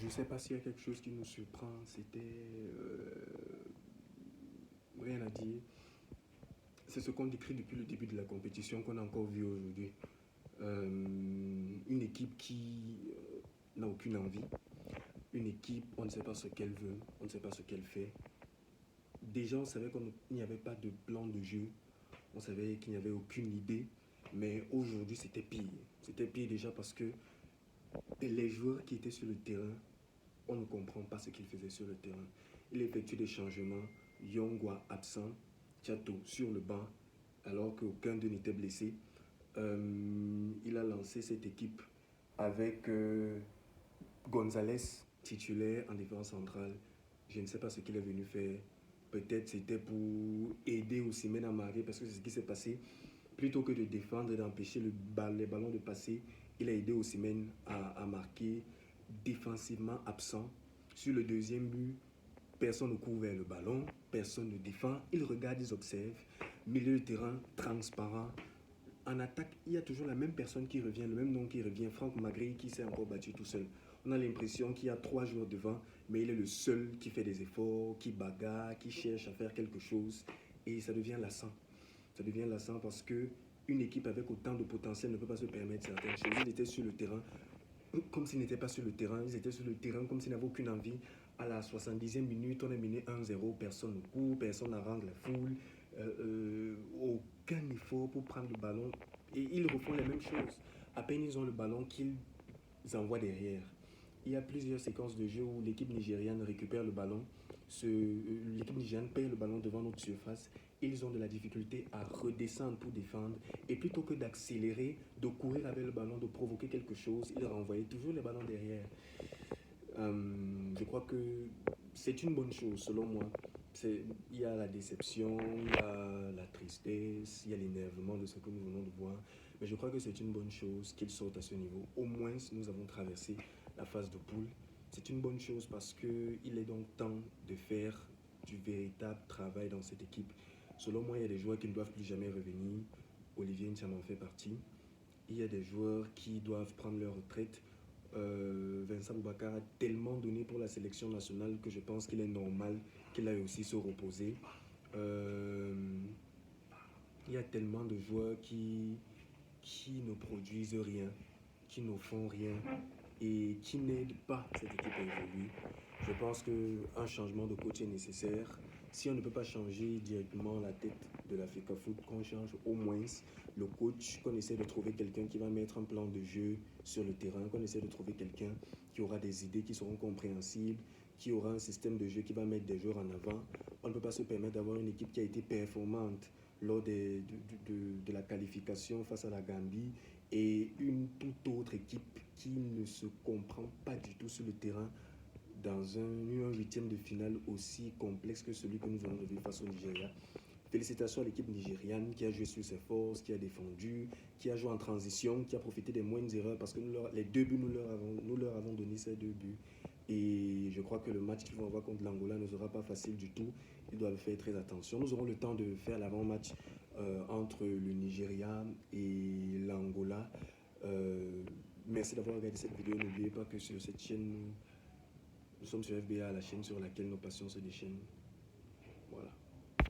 Je ne sais pas s'il y a quelque chose qui nous surprend. C'était rien à dire. C'est ce qu'on décrit depuis le début de la compétition qu'on a encore vu aujourd'hui. Une équipe qui n'a aucune envie. Une équipe, on ne sait pas ce qu'elle veut, on ne sait pas ce qu'elle fait. Déjà, on savait qu'il n'y avait pas de plan de jeu. On savait qu'il n'y avait aucune idée. Mais aujourd'hui, c'était pire. C'était pire déjà parce que les joueurs qui étaient sur le terrain, on ne comprend pas ce qu'ils faisaient sur le terrain. Il effectue des changements. Yongwa absent, Chato sur le banc, alors qu'aucun d'eux n'était blessé. Il a lancé cette équipe avec Gonzalez titulaire en défense centrale. Je ne sais pas ce qu'il est venu faire. Peut-être c'était pour aider Osimhen à marquer parce que c'est ce qui s'est passé. Plutôt que de défendre et d'empêcher les ballons de passer, il a aidé Osimhen à marquer défensivement absent. Sur le deuxième but, personne ne court vers le ballon, personne ne défend. Ils regardent, ils observent. Milieu de terrain transparent. En attaque, il y a toujours la même personne qui revient, le même nom qui revient, Franck Magri qui s'est encore battu tout seul. On a l'impression qu'il y a 3 joueurs devant, mais il est le seul qui fait des efforts, qui bagarre, qui cherche à faire quelque chose. Et ça devient lassant. Ça devient lassant parce que une équipe avec autant de potentiel ne peut pas se permettre certaines choses. Ils étaient sur le terrain comme s'ils n'étaient pas sur le terrain. Ils étaient sur le terrain comme s'ils n'avaient aucune envie. À la 70e minute, on est mené 1-0. Personne ne court, personne n'arrange la foule. Aucun effort pour prendre le ballon. Et ils refont les mêmes choses. À peine ils ont le ballon qu'ils envoient derrière. Il y a plusieurs séquences de jeu où l'équipe nigériane récupère le ballon. L'équipe nigériane perd le ballon devant notre surface. Ils ont de la difficulté à redescendre pour défendre. Et plutôt que d'accélérer, de courir avec le ballon, de provoquer quelque chose, ils renvoyaient toujours les ballons derrière. Je crois que c'est une bonne chose selon moi. Il y a la déception, il y a la tristesse, il y a l'énervement de ce que nous venons de voir. Mais je crois que c'est une bonne chose qu'ils sortent à ce niveau. Au moins, nous avons traversé la phase de poule. C'est une bonne chose parce qu'il est donc temps de faire du véritable travail dans cette équipe. Selon moi, il y a des joueurs qui ne doivent plus jamais revenir. Olivier Ntiam en fait partie. Il y a des joueurs qui doivent prendre leur retraite. Vincent Boubacar a tellement donné pour la sélection nationale que je pense qu'il est normal qu'il aille aussi se reposer. Il y a tellement de joueurs qui ne produisent rien, qui ne font rien et qui n'aident pas cette équipe à évoluer. Je pense qu'un changement de coach est nécessaire. Si on ne peut pas changer directement la tête de l'Africa Foot, qu'on change au moins le coach, qu'on essaie de trouver quelqu'un qui va mettre un plan de jeu sur le terrain, qu'on essaie de trouver quelqu'un qui aura des idées qui seront compréhensibles, qui aura un système de jeu qui va mettre des joueurs en avant. On ne peut pas se permettre d'avoir une équipe qui a été performante lors de la qualification face à la Gambie et une toute autre équipe qui ne se comprend pas du tout sur le terrain dans un huitième de finale aussi complexe que celui que nous venons de vivre face au Nigeria. Félicitations à l'équipe nigériane qui a joué sur ses forces, qui a défendu, qui a joué en transition, qui a profité des moindres erreurs parce que les 2 buts, nous leur avons donné ces 2 buts. Et je crois que le match qu'ils vont avoir contre l'Angola ne sera pas facile du tout. Ils doivent faire très attention. Nous aurons le temps de faire l'avant-match entre le Nigeria et l'Angola. Merci d'avoir regardé cette vidéo. N'oubliez pas que sur cette chaîne, nous sommes sur FBA, la chaîne sur laquelle nos passions se déchaînent.